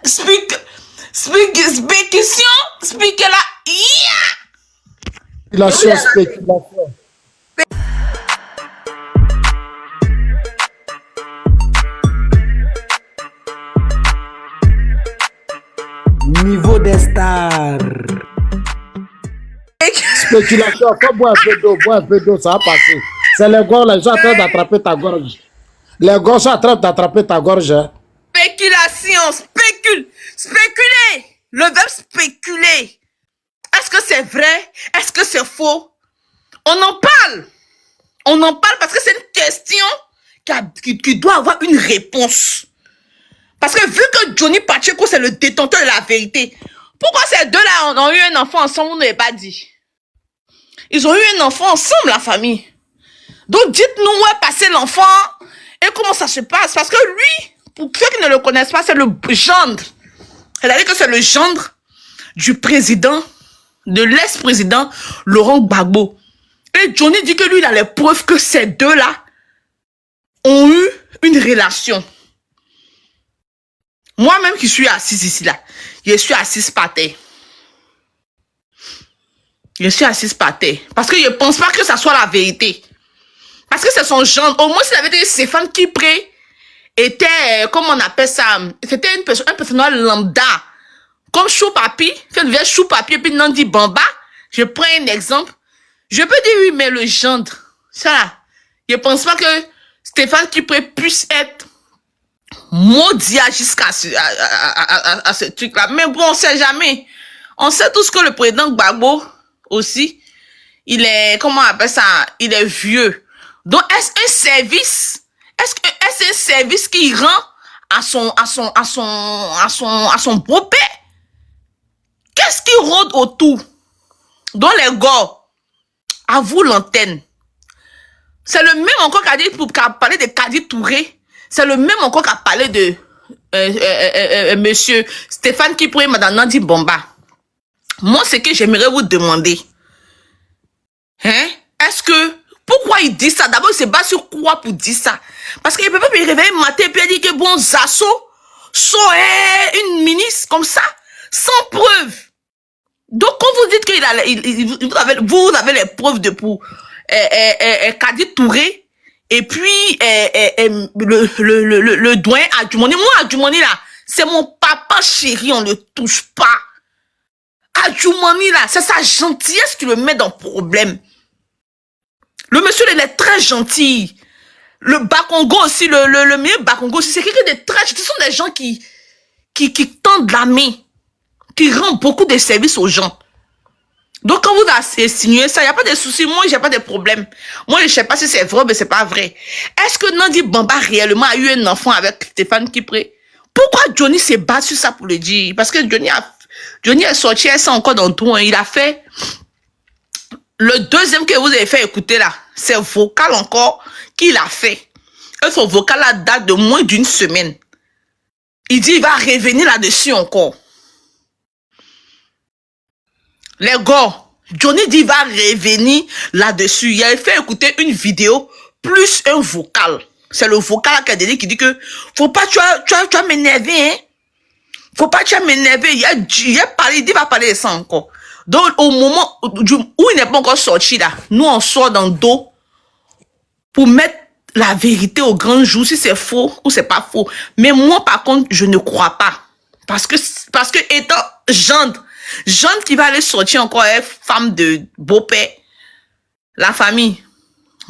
Spéculation. Spéculation. Niveau des stars. Spéculation, faut boire un peu d'eau, ça va passer. C'est les gars, les gens en train d'attraper ta gorge. Les gars sont en train d'attraper ta gorge. Hein. Spéculation, spéculer. Le verbe spéculer. Est-ce que c'est vrai? Est-ce que c'est faux? On en parle. On en parle parce que c'est une question qui doit avoir une réponse. Parce que vu que Johnny Pacheco, c'est le détenteur de la vérité, pourquoi ces deux-là ont eu un enfant ensemble, vous n'avez pas dit? Ils ont eu un enfant ensemble, la famille. Donc dites-nous où est passé l'enfant et comment ça se passe. Parce que lui, pour ceux qui ne le connaissent pas, c'est le gendre. C'est-à-dire que c'est le gendre du président, de l'ex-président Laurent Gbagbo. Et Johnny dit que lui, il a les preuves que ces deux-là ont eu une relation. Moi-même qui suis assise ici, là, je suis assise par terre. Je suis assise par terre. Parce que je ne pense pas que ça soit la vérité. Parce que c'est son genre. Au moins, s'il avait dit Stéphane Kipré était, comment on appelle ça, c'était un personnage lambda. Comme Chou Papi, quand devient Chou Papi et puis Nandi Bamba, je prends un exemple. Je peux dire oui, mais le gendre, ça, je ne pense pas que Stéphane Kipré puisse être maudit jusqu'à ce truc-là. Mais bon, on ne sait jamais. On sait tous que le président Gbagbo aussi, il est, comment on appelle ça, il est vieux. Donc, est-ce un service, est-ce un service qui rend à son beau-père? Qu'est-ce qui rôde autour? Donc, les gars, à vous l'antenne. C'est le même encore qu'a dit pour parler de Kadi Touré. C'est le même encore qu'a parlé de monsieur Stéphane Kipré, madame Nandi Bamba. Moi, ce que j'aimerais vous demander, hein, est-ce que, pourquoi il dit ça? D'abord, il se bat sur quoi pour dire ça? Parce qu'il ne peut pas me réveiller matin et puis dire que bon, Zasso, une ministre comme ça, sans preuve. Donc, quand vous dites que vous avez les preuves de pour Kadi Touré, et puis le doyen Adjumani, moi, Adjumani là, c'est mon papa chéri, on ne le touche pas. Adjumani là, c'est sa gentillesse qui le met dans problème. Le monsieur, il est très gentil. Le Bakongo aussi, le meilleur Bakongo aussi, c'est quelqu'un de très gentil. Ce sont des gens qui tendent la main, qui rendent beaucoup de services aux gens. Donc, quand vous insinuez ça, il n'y a pas de souci. Moi, j'ai pas de problème. Moi, je ne sais pas si c'est vrai, mais c'est pas vrai. Est-ce que Nandi Bamba réellement a eu un enfant avec Stéphane Kipré? Pourquoi Johnny s'est battu sur ça pour le dire? Parce que Johnny est sorti, elle sent encore dans tout. Hein. Il a fait le deuxième que vous avez fait écouter là. C'est vocal encore qu'il a fait. Et son vocal là date de moins d'une semaine. Il dit il va revenir là-dessus encore. Les gars, Johnny dit il va revenir là-dessus. Il a fait écouter une vidéo plus un vocal. C'est le vocal qui dit que faut pas tu vas m'énerver, hein. Faut pas tu vas m'énerver. Il a parlé, il va parler de ça encore. Donc au moment où il n'est pas encore sorti là, nous on sort dans le dos pour mettre la vérité au grand jour, si c'est faux ou c'est pas faux. Mais moi par contre, je ne crois pas. Parce que étant gendre qui va aller sortir encore une femme de beau-père, la famille.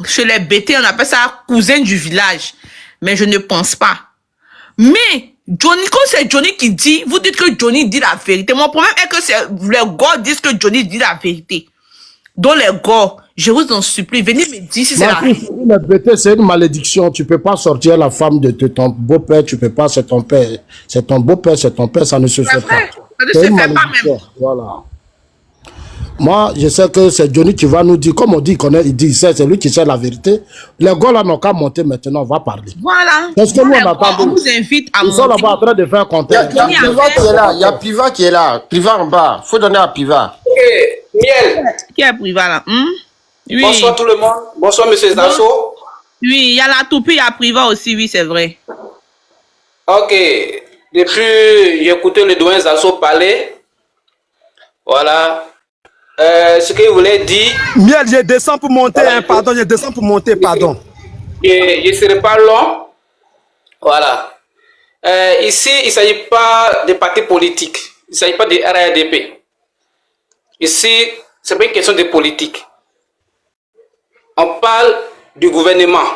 Chez les bêtés, on appelle ça cousin du village. Mais je ne pense pas. Mais, Johnny, quand c'est Johnny qui dit, vous dites que Johnny dit la vérité. Mon problème est que les gars disent que Johnny dit la vérité. Donc les gars, je vous en supplie, venez me dire si c'est la vérité. Les bêtés, c'est une malédiction. Tu peux pas sortir la femme de ton beau-père, tu peux pas, c'est ton père. C'est ton beau-père, c'est ton père, ça ne se fait pas. Ça ne se fait pas même. Voilà. Moi, je sais que c'est Johnny qui va nous dire, comme on dit, il dit, c'est lui qui sait la vérité. Les gars là n'ont qu'à monter maintenant, on va parler. Voilà. Parce que nous, on vous invite à monter. Ils sont là-bas en train de faire un compteur. Il y a Piva qui est là, il y a Piva qui est là. Piva en bas, faut donner à Piva. Miel. Qui est Priva là? Oui. Bonsoir tout le monde. Bonsoir monsieur Zasso. Oui, il y a la toupie, il y a Priva aussi, oui, c'est vrai. Ok. Depuis, j'ai écouté le doyen Zasso parler. Voilà. Ce qu'il voulait dire. Miel, je descends pour monter, Voilà. hein, pardon, je descends pour monter, pardon. Je ne serai pas long. Voilà. Ici, il ne s'agit pas de parti politique. Il ne s'agit pas de RADP. Ici, ce n'est pas une question de politique. On parle du gouvernement.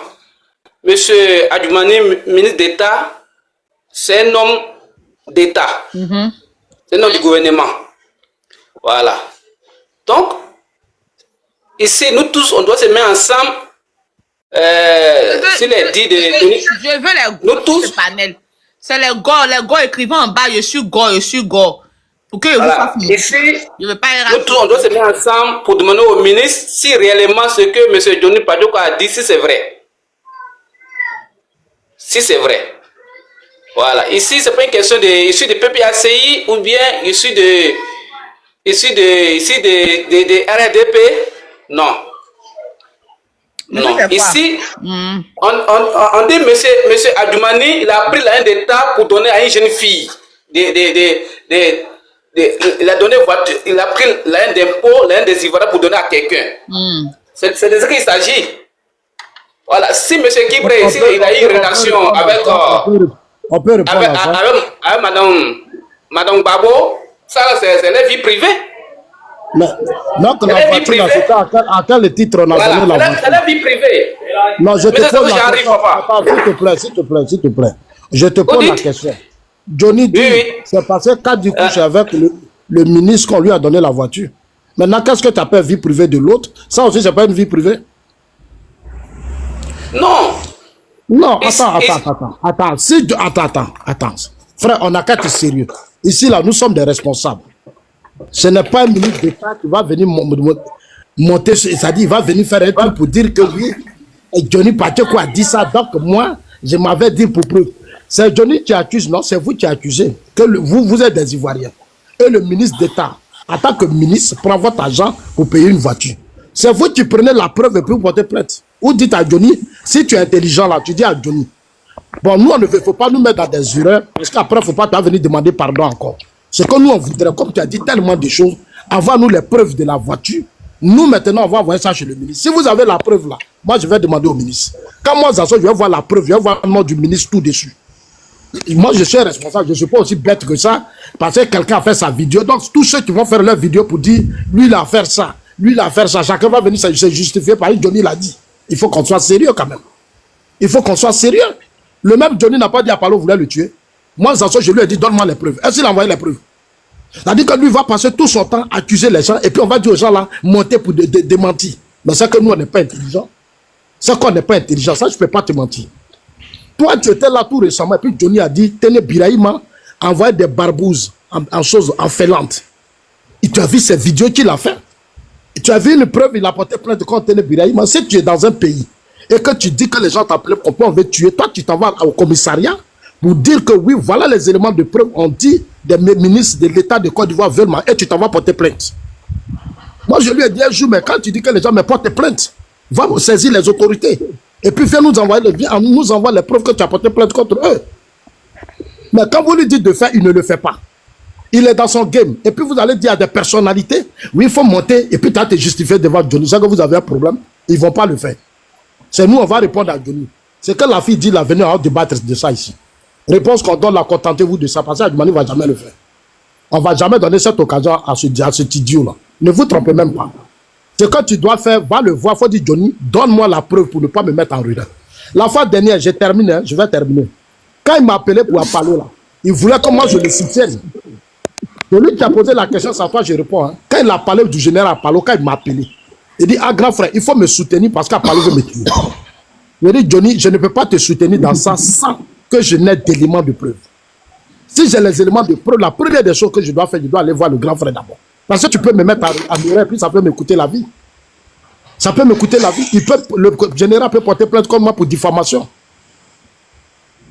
Monsieur Adjoumani, ministre d'État, c'est un homme d'État. C'est un homme du gouvernement. Voilà. Donc, ici, nous tous, on doit se mettre ensemble. S'il est dit Je veux les nous gars tous. de panel. C'est les gars écrivant en bas, je suis gars. Pour que vous Voilà. fassiez. Ici, Je ne veux pas nous tous, on doit se mettre ensemble pour demander au ministre si réellement ce que M. Johnny Padjoko a dit, si c'est vrai. Si c'est vrai. Voilà. Ici, ce n'est pas une question issu de PPACI ou bien issu de RDP. Non. Mais Non. ça, c'est quoi? Ici, on dit monsieur Adjoumani, il a pris la haine d'État pour donner à une jeune fille. Il a donné voiture, il a pris la haine d'impôt, la haine des Ivoiriens pour donner à quelqu'un. C'est de ce qu'il s'agit. Voilà. Si M. Kibré ici, il a eu une relation avec, On peut répondre à ça. avec Madame Babo, ça c'est la vie privée. Mais, donc, la voiture, là, c'était à quel titre on a donné la Voilà, c'est voiture? la vie privée. Non, je te Mais c'est ça pose que la j'arrive, question. papa. Attends, s'il te plaît. Je te pose la dites? question. Johnny dit, Oui. c'est parce que quand du coup, c'est avec le ministre qu'on lui a donné la voiture. Maintenant, qu'est-ce que tu appelles vie privée de l'autre? Ça aussi, c'est pas une vie privée? Non. Non, Et- attends. Frère, on n'a qu'à être sérieux. Ici, là, nous sommes des responsables. Ce n'est pas un ministre d'État qui va venir monter, c'est-à-dire il va venir faire un truc pour dire que oui, Johnny Padjoko a dit ça, donc moi, je m'avais dit pour preuve. C'est Johnny qui accuse, non, c'est vous qui accusez, que vous êtes des Ivoiriens. Et le ministre d'État, en tant que ministre, prend votre argent pour payer une voiture. C'est vous qui prenez la preuve et puis vous portez plainte. Ou dites à Johnny, si tu es intelligent là, tu dis à Johnny, bon, nous, il ne faut pas nous mettre dans des erreurs, parce qu'après, il ne faut pas venir demander pardon encore. Ce que nous, on voudrait, comme tu as dit tellement de choses, avoir nous les preuves de la voiture. Nous, maintenant, on va envoyer ça chez le ministre. Si vous avez la preuve là, moi, je vais demander au ministre. Quand moi, Zasso, je vais voir la preuve, je vais voir le nom du ministre tout dessus. Moi, je suis responsable, je ne suis pas aussi bête que ça, parce que quelqu'un a fait sa vidéo. Donc, tous ceux qui vont faire leur vidéo pour dire, lui, il a fait ça, lui, il a fait ça, chacun va venir se justifier par Johnny l'a dit. Il faut qu'on soit sérieux quand même. Il faut qu'on soit sérieux. Le même Johnny n'a pas dit à Palo voulait le tuer. Moi, Zasso, je lui ai dit, donne-moi les preuves. Est-ce qu'il a envoyé les preuves? C'est-à-dire que lui va passer tout son temps à accuser les gens et puis on va dire aux gens là, monter pour démentir. Mais c'est que nous, on n'est pas intelligents. C'est qu'on n'est pas intelligent. Ça, je ne peux pas te mentir. Toi, tu étais là tout récemment et puis Johnny a dit, Tene Birahima a envoyé des barbouzes en choses enfailantes. Et tu as vu ces vidéos qu'il a fait. Et tu as vu une preuve, il a porté plainte contre Tene Birahima. Si tu es dans un pays et que tu dis que les gens t'appellent, on veut tuer, toi, tu t'en vas au commissariat pour dire que oui, voilà les éléments de preuve. On dit des ministres de l'État de Côte d'Ivoire veulent et tu t'en vas porter plainte. Moi, je lui ai dit un jour, mais quand tu dis que les gens me portent plainte, va saisir les autorités. Et puis viens nous envoyer les preuves que tu as porté plainte contre eux. Mais quand vous lui dites de faire, il ne le fait pas. Il est dans son game. Et puis vous allez dire à des personnalités, oui, il faut monter, et puis tu as te justifier devant Johnny. C'est que vous avez un problème, ils ne vont pas le faire. C'est nous, on va répondre à Johnny. C'est que la fille dit, là, venez, on va débattre de ça ici. Réponse qu'on donne, là, contentez-vous de ça, parce que Adjoumani ne va jamais le faire. On ne va jamais donner cette occasion à cet idiot-là. Ne vous trompez même pas. Ce que tu dois faire, va le voir, il faut dire, Johnny, donne-moi la preuve pour ne pas me mettre en rue. La fois dernière, j'ai terminé, hein, je vais terminer. Quand il m'a appelé pour parler là, il voulait que moi je le soutienne. Celui qui a posé la question, c'est à toi je réponds. Hein. Quand il a parlé du général Apalo, quand il m'a appelé, il dit, ah grand frère, il faut me soutenir parce qu'Apalo veut me tuer. Je dis, Johnny, je ne peux pas te soutenir dans ça sans que je n'ai d'éléments de preuve. Si j'ai les éléments de preuve, la première des choses que je dois faire, je dois aller voir le grand frère d'abord. Parce que tu peux me mettre à mourir et puis ça peut me coûter la vie. Ça peut me coûter la vie. Le général peut porter plainte contre moi pour diffamation.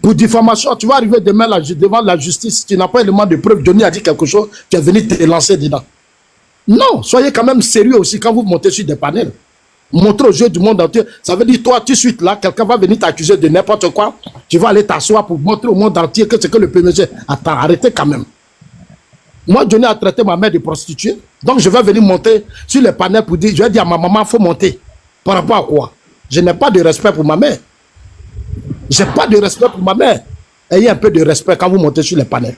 Pour diffamation, tu vas arriver demain devant la justice, tu n'as pas élément de preuve, Johnny a dit quelque chose, tu es venu te lancer dedans. Non, soyez quand même sérieux aussi quand vous montez sur des panels. Montrer aux yeux du monde entier. Ça veut dire, toi, tout de suite, là, quelqu'un va venir t'accuser de n'importe quoi. Tu vas aller t'asseoir pour montrer au monde entier que c'est que le PMG. Attends, arrêtez quand même. Moi, Johnny a traité ma mère de prostituée. Donc, je vais venir monter sur les panels pour dire, je vais dire à ma maman, il faut monter. Par rapport à quoi? Je n'ai pas de respect pour ma mère. Je n'ai pas de respect pour ma mère. Ayez un peu de respect quand vous montez sur les panels.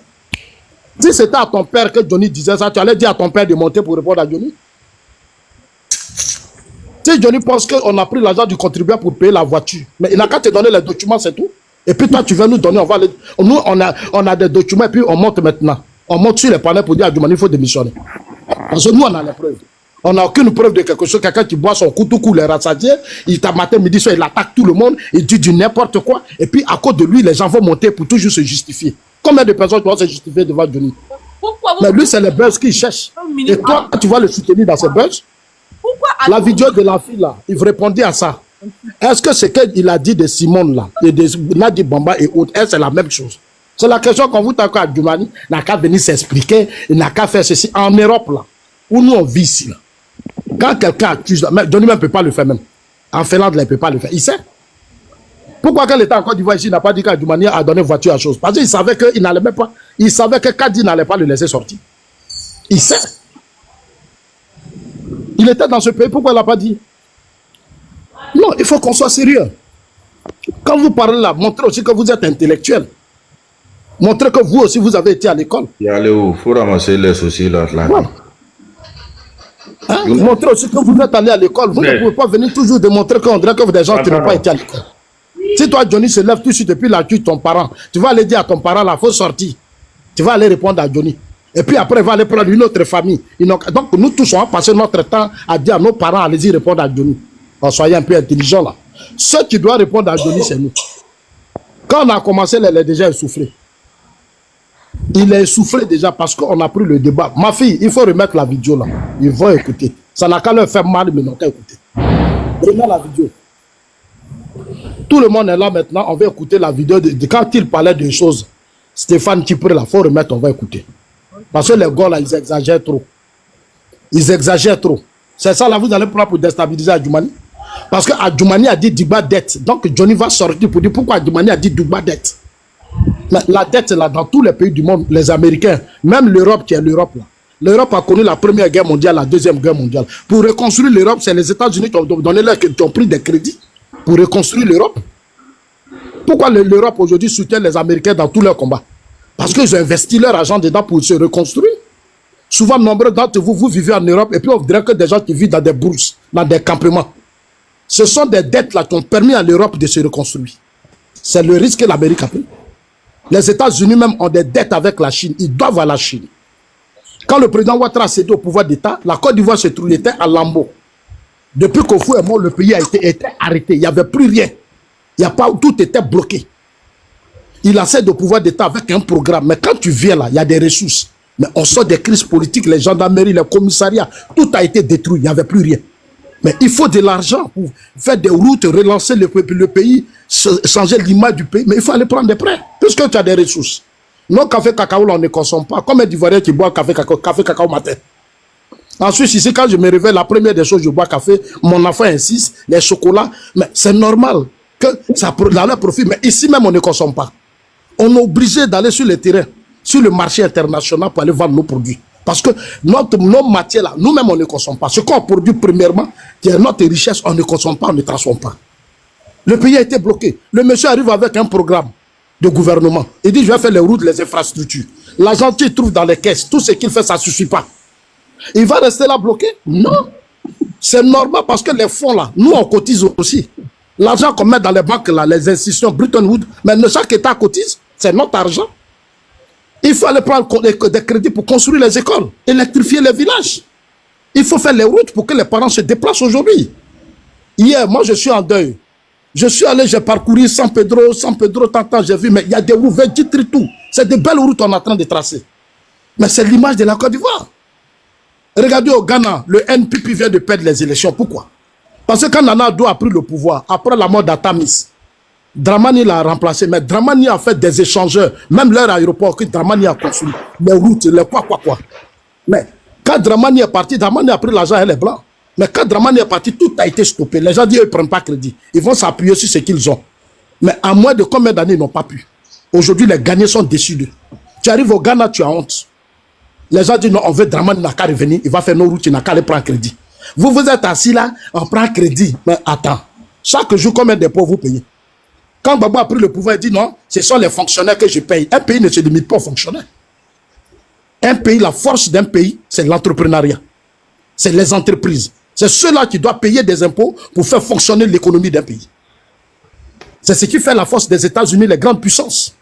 Si c'était à ton père que Johnny disait ça, tu allais dire à ton père de monter pour répondre à Johnny? Si Johnny pense qu'on a pris l'argent du contribuable pour payer la voiture, mais il n'a qu'à te donner les documents, c'est tout. Et puis toi, tu viens nous donner, nous, on a des documents et puis on monte maintenant. On monte sur les panels pour dire à Johnny, il faut démissionner. Parce que nous, on a les preuves. On n'a aucune preuve de quelque chose. Quelqu'un qui boit son couteau, les rassasiés, il t'a matin, midi, soir, il attaque tout le monde, il dit du n'importe quoi. Et puis, à cause de lui, les gens vont monter pour toujours se justifier. Combien de personnes vont se justifier devant Johnny? Mais lui, c'est les buzz qu'il cherche. Et toi, tu vas le soutenir dans ces buzz? La vidéo de la fille là, il répondait à ça. Est-ce que ce qu'il a dit de Simone là, et de Nadi Bamba et autres, c'est la même chose? C'est la question qu'on vous t'a à Djoumani, n'a qu'à venir s'expliquer, il n'a qu'à faire ceci. En Europe là, où nous on vit ici là, quand quelqu'un accuse, mais Johnny même ne peut pas le faire même. En Finlande, il ne peut pas le faire. Il sait. Pourquoi quand l'État en Côte d'Ivoire ici n'a pas dit qu'Adjoumani a donné voiture à chose? Parce qu'il savait qu'il n'allait même pas, il savait que Kadi n'allait pas le laisser sortir. Il sait. Il était dans ce pays, pourquoi il n'a pas dit? Non, il faut qu'on soit sérieux. Quand vous parlez là, montrez aussi que vous êtes intellectuel. Montrez que vous aussi, vous avez été à l'école. Il faut ramasser les soucis là. Voilà. Hein? Montrez aussi que vous êtes allé à l'école. Vous ne pouvez pas venir toujours démontrer qu'on dirait que vous des gens qui n'ont pas été à l'école. Si toi, Johnny, se lève tout de suite et puis là, tu ton parent, tu vas aller dire à ton parent, là, il faut sortir. Tu vas aller répondre à Johnny. Et puis après, il va aller prendre une autre famille. Donc, nous tous, on va passer notre temps à dire à nos parents, allez-y répondre à Johnny. Soyez un peu intelligents là. Ceux qui doivent répondre à Johnny, c'est nous. Quand on a commencé, il est déjà essoufflé. Il est essoufflé déjà parce qu'on a pris le débat. Ma fille, il faut remettre la vidéo là. Ils vont écouter. Ça n'a qu'à leur faire mal, mais ils n'ont qu'à écouter. Remets la vidéo. Tout le monde est là maintenant. On va écouter la vidéo de quand il parlait de choses. Stéphane Kipré là, il faut remettre, on va écouter. Parce que les gars là, ils exagèrent trop. Ils exagèrent trop. C'est ça là, vous allez prendre pour déstabiliser Adjoumani. Parce que Adjoumani a dit Dugba dette. Donc Johnny va sortir pour dire pourquoi Adjoumani a dit Dugba dette. Mais la dette là, dans tous les pays du monde, les Américains, même l'Europe qui est l'Europe là. L'Europe a connu la Première Guerre mondiale, la Deuxième Guerre mondiale. Pour reconstruire l'Europe, c'est les États-Unis qui ont pris des crédits pour reconstruire l'Europe. Pourquoi l'Europe aujourd'hui soutient les Américains dans tous leurs combats? Parce qu'ils ont investi leur argent dedans pour se reconstruire. Souvent, nombreux d'entre vous, vous vivez en Europe et puis on dirait que des gens qui vivent dans des bourses, dans des campements. Ce sont des dettes là qui ont permis à l'Europe de se reconstruire. C'est le risque que l'Amérique a pris. Les États-Unis même ont des dettes avec la Chine. Ils doivent à la Chine. Quand le président Ouattara a cédé au pouvoir d'État, la Côte d'Ivoire se trouvait à lambeaux. Depuis qu'Ofou est mort, le pays a été arrêté. Il n'y avait plus rien. Il y a pas, tout était bloqué. Il a cédé au pouvoir d'État avec un programme. Mais quand tu viens là, il y a des ressources. Mais on sort des crises politiques, les gendarmeries, les commissariats, tout a été détruit. Il n'y avait plus rien. Mais il faut de l'argent pour faire des routes, relancer le pays, changer l'image du pays. Mais il faut aller prendre des prêts, puisque tu as des ressources. Non, café cacao, là, on ne consomme pas. Comme un Ivoirien qui boit café cacao matin. Ensuite, ici, quand je me réveille, la première des choses, je bois café, mon enfant insiste, les chocolats. Mais c'est normal que ça dans leur profit. Mais ici même, on ne consomme pas. On est obligé d'aller sur le terrain, sur le marché international pour aller vendre nos produits. Parce que nos matières là, nous-mêmes, on ne consomme pas. Ce qu'on produit premièrement, qui est notre richesse, on ne consomme pas, on ne transforme pas. Le pays a été bloqué. Le monsieur arrive avec un programme de gouvernement. Il dit, je vais faire les routes, les infrastructures. L'argent qu'il trouve dans les caisses, tout ce qu'il fait, ça ne suffit pas. Il va rester là bloqué? Non. C'est normal parce que les fonds là, nous on cotise aussi. L'argent qu'on met dans les banques là, les institutions, Bretton Woods, mais chaque État cotise, c'est notre argent. Il faut aller prendre des crédits pour construire les écoles, électrifier les villages. Il faut faire les routes pour que les parents se déplacent aujourd'hui. Hier, moi je suis en deuil. Je suis allé, j'ai parcouru San Pedro, tant, j'ai vu, mais il y a des routes, tout. C'est des belles routes qu'on est en train de tracer. Mais c'est l'image de la Côte d'Ivoire. Regardez au Ghana, le NPP vient de perdre les élections. Pourquoi? Parce que quand Nana Addo a pris le pouvoir, après la mort d'Atamis, Dramani l'a remplacé, mais Dramani a fait des échangeurs, même leur aéroport que Dramani a construit, les routes, les quoi. Mais quand Dramani est parti, Dramani a pris l'argent et les blancs. Mais quand Dramani est parti, tout a été stoppé. Les gens disent qu'ils ne prennent pas crédit. Ils vont s'appuyer sur ce qu'ils ont. Mais en moins de combien d'années ils n'ont pas pu? Aujourd'hui, les gagnants sont déçus d'eux. Tu arrives au Ghana, tu as honte. Les gens disent non, on veut Dramani, il n'a qu'à revenir. Il va faire nos routes, il n'a qu'à aller prendre crédit. Vous, vous êtes assis là, on prend crédit. Mais attends, chaque jour, combien d'impôts vous payez? Quand Gbagbo a pris le pouvoir, il dit non, ce sont les fonctionnaires que je paye. Un pays ne se limite pas aux fonctionnaires. Un pays, la force d'un pays, c'est l'entrepreneuriat. C'est les entreprises. C'est ceux-là qui doivent payer des impôts pour faire fonctionner l'économie d'un pays. C'est ce qui fait la force des États-Unis, les grandes puissances.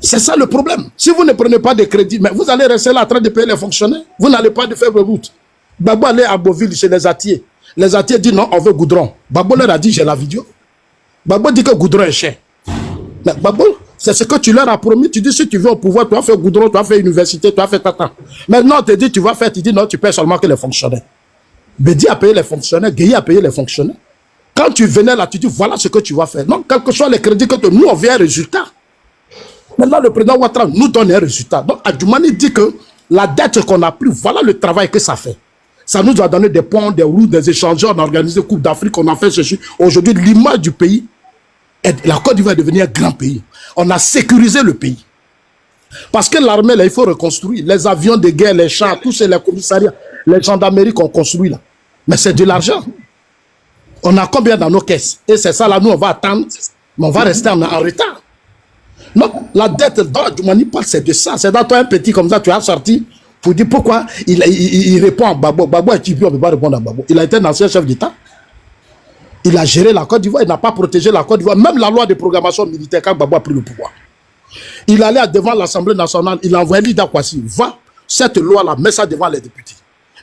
C'est ça le problème. Si vous ne prenez pas de crédit, mais vous allez rester là en train de payer les fonctionnaires. Vous n'allez pas de faire de route. Gbagbo allait à Beauville chez les Atiers. Les Atiers disent non, on veut goudron. Gbagbo leur a dit, j'ai la vidéo. Gbagbo dit que goudron est cher. Mais Gbagbo, c'est ce que tu leur as promis. Tu dis, si tu veux au pouvoir, tu vas faire goudron, tu vas faire université, tu vas faire tata. Maintenant, on te dit, tu vas faire, tu dis non, tu payes seulement que les fonctionnaires. Bédi a payé les fonctionnaires, Gueye a payé les fonctionnaires. Quand tu venais là, tu dis, voilà ce que tu vas faire. Non, quel que soit les crédits que tu... Nous, on veut un résultat. Maintenant, le président Ouattara nous donne un résultat. Donc, Adjoumani dit que la dette qu'on a pris, voilà le travail que ça fait. Ça nous a donné des ponts, des routes, des échangeurs, on a organisé Coupe d'Afrique, on a fait ceci. Aujourd'hui, l'image du pays, la Côte d'Ivoire est devenue un grand pays. On a sécurisé le pays. Parce que l'armée, là, il faut reconstruire. Les avions de guerre, les chars, tous ces les commissariats, les gendarmeries qu'on construit là. Mais c'est de l'argent. On a combien dans nos caisses? Et c'est ça là, nous, on va attendre, mais on va rester en retard. Non, la dette dont Adjoumani parle, c'est de ça. C'est dans toi un petit comme ça, tu as sorti pour dire pourquoi il répond à Gbagbo. Gbagbo est typique, on ne peut pas répondre à Gbagbo. Il a été un ancien chef d'État. Il a géré la Côte d'Ivoire, il n'a pas protégé la Côte d'Ivoire. Même la loi de programmation militaire, quand Gbagbo a pris le pouvoir. Il allait devant l'Assemblée nationale, il a envoyé Lida Kwasi. Va, cette loi-là, mets ça devant les députés.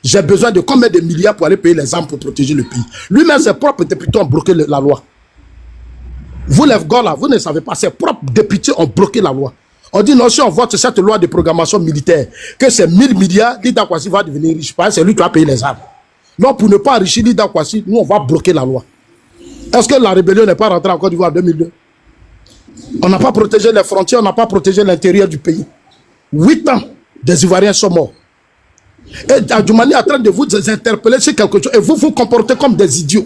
J'ai besoin de combien de milliards pour aller payer les armes pour protéger le pays. Lui-même, ses propres députés ont bloqué la loi. Vous, les gars là, vous ne savez pas, ses propres députés ont bloqué la loi. On dit non, si on vote cette loi de programmation militaire, que c'est 1000 milliards, Lida Kwasi va devenir riche. C'est lui qui va payer les armes. Non, pour ne pas enrichir Lida Kwasi, nous, on va bloquer la loi. Est-ce que la rébellion n'est pas rentrée en Côte d'Ivoire en 2002? On n'a pas protégé les frontières, on n'a pas protégé l'intérieur du pays. 8 ans, des Ivoiriens sont morts. Et Adjoumani est en train de vous interpeller sur quelque chose. Et vous vous comportez comme des idiots.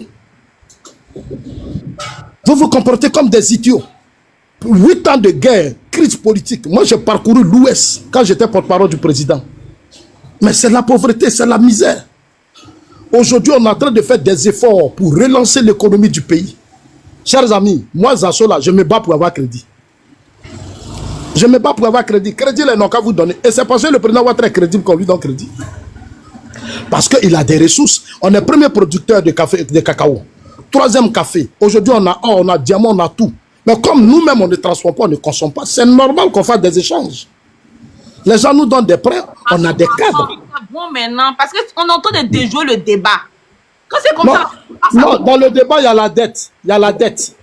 Vous vous comportez comme des idiots. 8 ans de guerre, crise politique. Moi, j'ai parcouru l'Ouest quand j'étais porte-parole du président. Mais c'est la pauvreté, c'est la misère. Aujourd'hui, on est en train de faire des efforts pour relancer l'économie du pays. Chers amis, moi, Zassola, je me bats pour avoir crédit. Je me bats pour avoir crédit. Crédit, ils n'ont qu'à vous donner. Et c'est parce que le président Ouattara est crédible qu'on lui donne crédit. Parce qu'il a des ressources. On est premier producteur de café, de cacao. 3e café. Aujourd'hui, on a or, on a diamant, on a tout. Mais comme nous-mêmes, on ne transforme pas, on ne consomme pas, c'est normal qu'on fasse des échanges. Les gens nous donnent des prêts, on a des cadres. Bon, maintenant, parce qu'on entend de déjouer le débat. Quand c'est comme Non, ça... non, dans le débat, il y a la dette. Il y a la dette.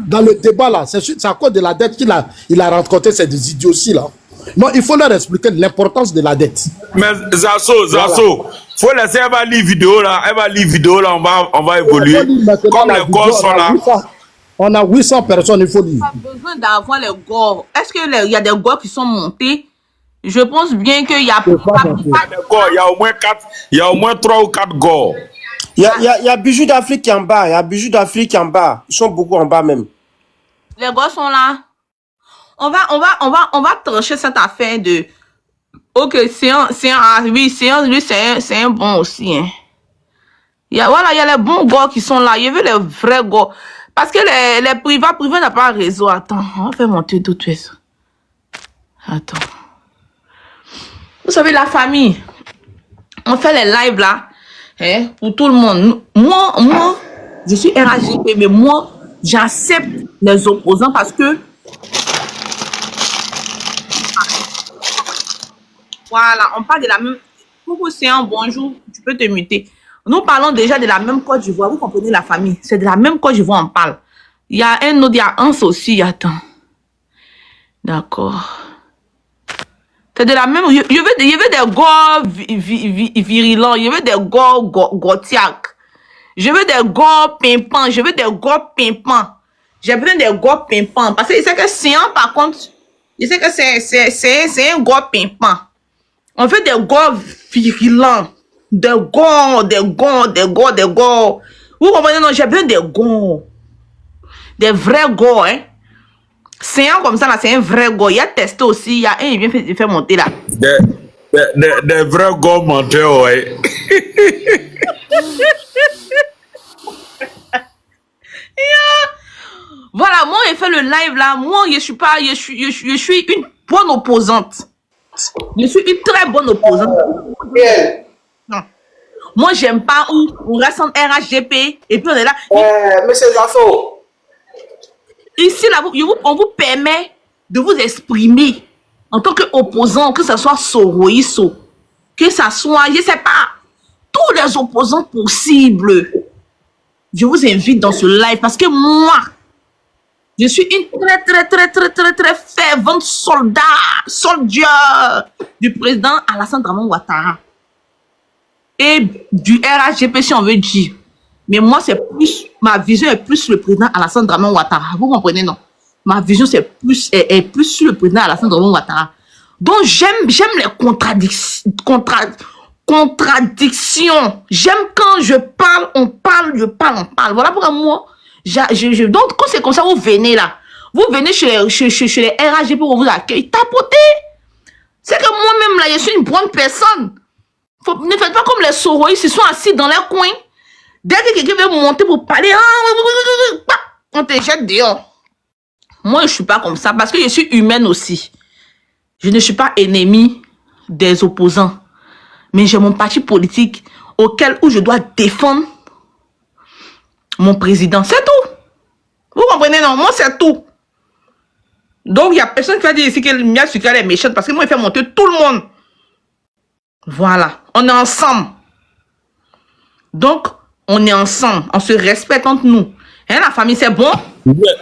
Dans le débat, là, c'est à cause de la dette qu'il a rencontré ces idioties, là. Non, il faut leur expliquer l'importance de la dette. Mais Zasso, faut laisser, elle va lire vidéo là, on va évoluer. Comme les gosses sont là. On a 800 personnes, il faut lire. On a besoin d'avoir les gors. Est-ce qu'il y a des gors qui sont montés? Je pense bien qu'il y a pas... Il y a au moins 4, il y a au moins 3 ou 4 gors. Il y a Bijoux d'Afrique qui est en bas. Il y a Bijoux d'Afrique qui est en bas. Ils sont beaucoup en bas même. Les gars sont là. On va trancher cette affaire de... Ok, c'est un bon aussi. Hein. Il y a les bons gars qui sont là. Il y a les vrais gars. Parce que les privés n'ont pas réseau. Attends, on va faire monter tout ça. Attends. Vous savez, la famille, on fait les lives là, hein, pour tout le monde. Moi, je suis RAGP, mais moi, j'accepte les opposants parce que voilà, on parle de la même... Coucou, c'est un bonjour, tu peux te muter. Nous parlons déjà de la même Côte d'Ivoire, vous comprenez la famille. C'est de la même Côte d'Ivoire, on parle. Il y a un autre, il y a un aussi, attends. D'accord. C'est de la même... Je veux des gars virilants, je veux des gars gotiaques. Je veux des gars pimpants, je veux des gars pimpants. J'ai besoin des gars pimpants. Parce que je sais que c'est un, par contre, je sais que c'est un gars pimpant. On veut des gars virilants. Des gars. Vous comprenez, non, j'ai besoin des gars. Des vrais gars, hein. C'est un comme ça, là, c'est un vrai gars. Il a testé aussi, il y a un, il vient faire monter là. Des vrais gars menteurs, ouais. Voilà, moi, j'ai fait le live là. Moi, je suis une bonne opposante. Je suis une très bonne opposante. Non. Moi, j'aime pas où on reste en RHGP et puis on est là. Monsieur Zasso. Ici, là, on vous permet de vous exprimer en tant qu'opposant, que ce soit Soroiso, que ce soit, je sais pas, tous les opposants possibles. Je vous invite dans ce live parce que moi, je suis une très fervente soldier du président Alassane Dramane Ouattara. Et du RHGP, si on veut dire. Mais moi, c'est plus, ma vision est plus sur le président Alassane Dramane Ouattara. Vous comprenez, non? Ma vision, est plus sur le président Alassane Dramane Ouattara. Donc, j'aime les contradictions. J'aime quand je parle, on parle. Voilà pourquoi moi, donc, quand c'est comme ça, vous venez là. Vous venez chez les RHGP pour vous accueillir. Tapotez. C'est que moi-même, là, je suis une bonne personne. Ne faites pas comme les Soroïs, ils sont assis dans leur coin. Dès que quelqu'un veut monter pour parler, on te jette dehors. Moi, je ne suis pas comme ça parce que je suis humaine aussi. Je ne suis pas ennemie des opposants. Mais j'ai mon parti politique où je dois défendre mon président. C'est tout. Vous comprenez, non? Moi, c'est tout. Donc, il n'y a personne qui va dire ici que Mia Sukara est méchante parce que moi, il fait monter tout le monde. Voilà. On est ensemble. Donc, on est ensemble. On se respecte entre nous. Hein, la famille, c'est bon?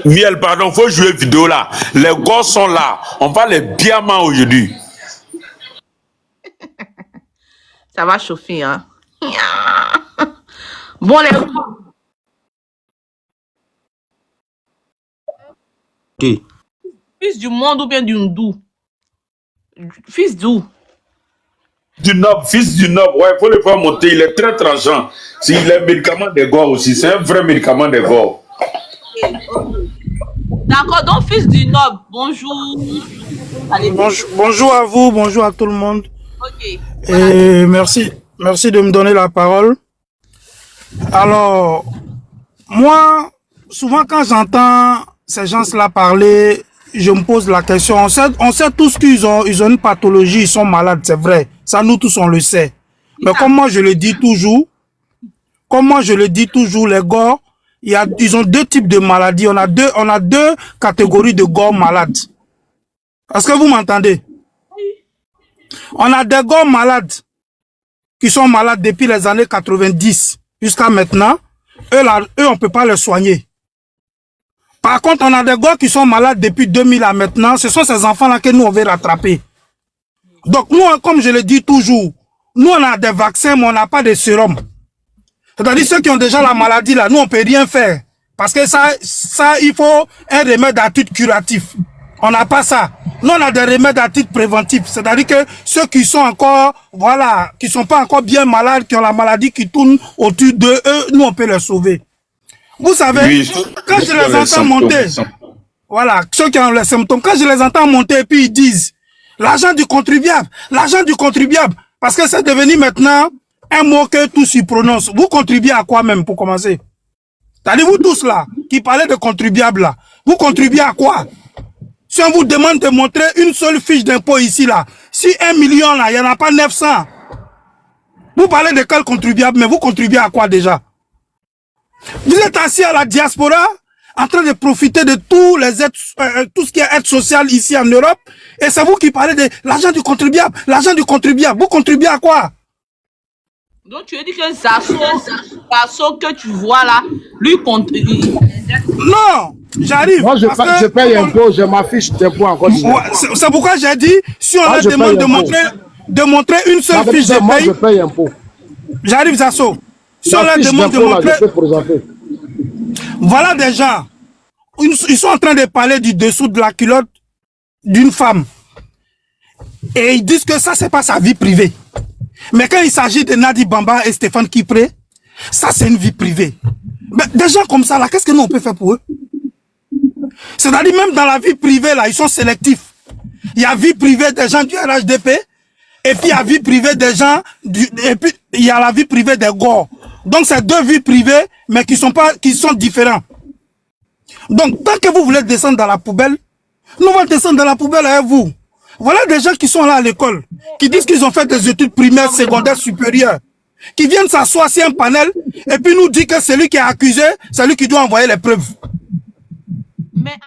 Miel, pardon, faut jouer vidéo là. Les gosses sont là. On va les bien manger aujourd'hui. Ça va chauffer, hein? Bon, les... Okay. Fils du monde ou bien du Ndou? Fils d'où? Du Nob, fils du Nob, ouais, il faut le faire monter. Il est très tranchant. Il est médicament des gars aussi. C'est un vrai médicament des gars. D'accord, donc fils du Nob, bonjour. Allez, Bonjour à vous, bonjour à tout le monde. ok. Et merci de me donner la parole. Alors, moi, souvent quand j'entends ces gens-là parler, je me pose la question. On sait tous qu'ils ont une pathologie, ils sont malades, c'est vrai. Ça, nous tous, on le sait. Mais comme moi, je le dis toujours, les gars, ils ont deux types de maladies. On a deux catégories de gars malades. Est-ce que vous m'entendez? On a des gars malades qui sont malades depuis les années 90 jusqu'à maintenant. Eux, on peut pas les soigner. Par contre, on a des gars qui sont malades depuis 2000 à maintenant. Ce sont ces enfants-là que nous, on veut rattraper. Donc, nous, comme je le dis toujours, nous, on a des vaccins, mais on n'a pas de sérum. C'est-à-dire, ceux qui ont déjà la maladie, là, nous, on peut rien faire. Parce que ça, il faut un remède à titre curatif. On n'a pas ça. Nous, on a des remèdes à titre préventif. C'est-à-dire que ceux qui sont encore, voilà, qui sont pas encore bien malades, qui ont la maladie qui tourne autour d'eux, nous, on peut les sauver. Vous savez, oui, quand je les entends monter, voilà, ceux qui ont les symptômes, quand je les entends monter et puis ils disent, l'argent du contribuable, parce que c'est devenu maintenant un mot que tous y prononcent. Vous contribuez à quoi même pour commencer? C'est-à-dire vous tous là, qui parlez de contribuable là, vous contribuez à quoi? Si on vous demande de montrer une seule fiche d'impôt ici là, si 1 million là, il n'y en a pas 900, vous parlez de quel contribuable, mais vous contribuez à quoi déjà? Vous êtes assis à la diaspora, en train de profiter de tous les aides, tout ce qui est aide sociale ici en Europe, et c'est vous qui parlez de l'argent du contribuable, Vous contribuez à quoi? Donc tu veux dire que Zasso que tu vois là, lui contribue. Non, j'arrive. Moi, je paye un peu, j'ai ma fiche d'impôt encore. C'est pourquoi j'ai dit, si on leur demande de montrer une seule fiche de paye, je paye un peu. J'arrive, Zasso. Si on leur demande de montrer... Voilà des gens, ils sont en train de parler du dessous de la culotte d'une femme. Et ils disent que ça, c'est pas sa vie privée. Mais quand il s'agit de Nadi Bamba et Stéphane Kipré, ça c'est une vie privée. Mais des gens comme ça, là, qu'est-ce que nous on peut faire pour eux? C'est-à-dire même dans la vie privée, là, ils sont sélectifs. Il y a vie privée des gens du RHDP, et puis il y a vie privée des gens, et puis il y a la vie privée des GOR. Donc c'est deux vies privées, mais qui sont différents. Donc tant que vous voulez descendre dans la poubelle, nous allons descendre dans la poubelle avec vous. Voilà des gens qui sont là à l'école, qui disent qu'ils ont fait des études primaires, secondaires, supérieures, qui viennent s'asseoir sur un panel, et puis nous disent que celui qui est accusé, c'est lui qui doit envoyer les preuves. Mais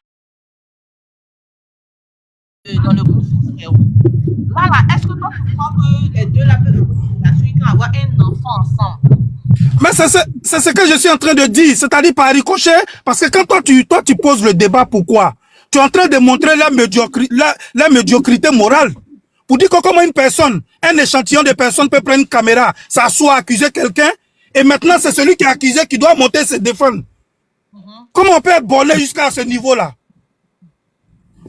dans le groupe, frérot. Là, est-ce que toi, tu crois que les deux là peuvent avoir un enfant ensemble? Mais c'est ce que je suis en train de dire, c'est-à-dire par ricochet, parce que quand toi tu poses le débat, pourquoi? Tu es en train de montrer la médiocrité morale. Pour dire que comment une personne, un échantillon de personnes peut prendre une caméra, s'asseoir, accuser quelqu'un, et maintenant c'est celui qui est accusé qui doit monter se défendre. Comment on peut être borné jusqu'à ce niveau-là?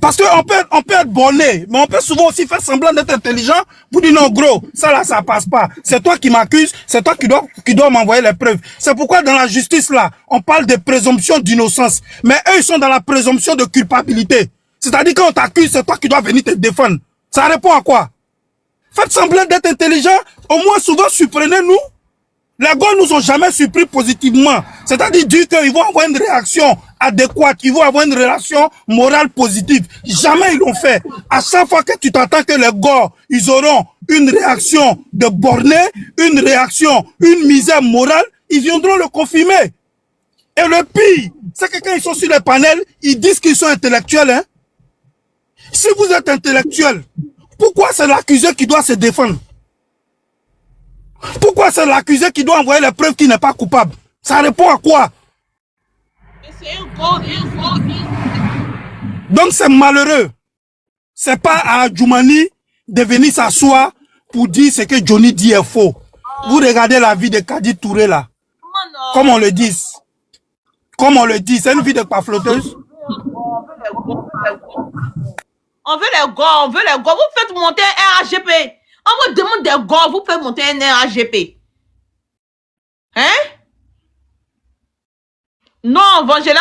Parce qu'on peut être borné, mais on peut souvent aussi faire semblant d'être intelligent pour dire non, gros, ça là, ça passe pas. C'est toi qui m'accuses, c'est toi qui dois m'envoyer les preuves. C'est pourquoi dans la justice là, on parle de présomption d'innocence. Mais eux, ils sont dans la présomption de culpabilité. C'est-à-dire quand on t'accuse, c'est toi qui dois venir te défendre. Ça répond à quoi? Faites semblant d'être intelligent, au moins souvent surprenez-nous. Les gars nous ont jamais surpris positivement. C'est-à-dire dire qu'ils vont avoir une réaction adéquate, ils vont avoir une relation morale positive. Jamais ils l'ont fait. À chaque fois que tu t'attends que les gars, ils auront une réaction de borné, une réaction, une misère morale, ils viendront le confirmer. Et le pire, c'est que quand ils sont sur les panels, ils disent qu'ils sont intellectuels. Hein? Si vous êtes intellectuel, pourquoi c'est l'accusé qui doit se défendre? Pourquoi c'est l'accusé qui doit envoyer les preuves qu'il n'est pas coupable? Ça répond à quoi? C'est un gros. Donc c'est malheureux. C'est pas à Djoumani de venir s'asseoir pour dire ce que Johnny dit est faux. Vous regardez la vie de Kadi Touré là. Comme on le dit. Comme on le dit, c'est une vie de pas flotteuse. On veut les gars. Vous faites monter un RHGP. On vous demande des gars, vous faites monter un RHGP. Hein? Non, Vangela,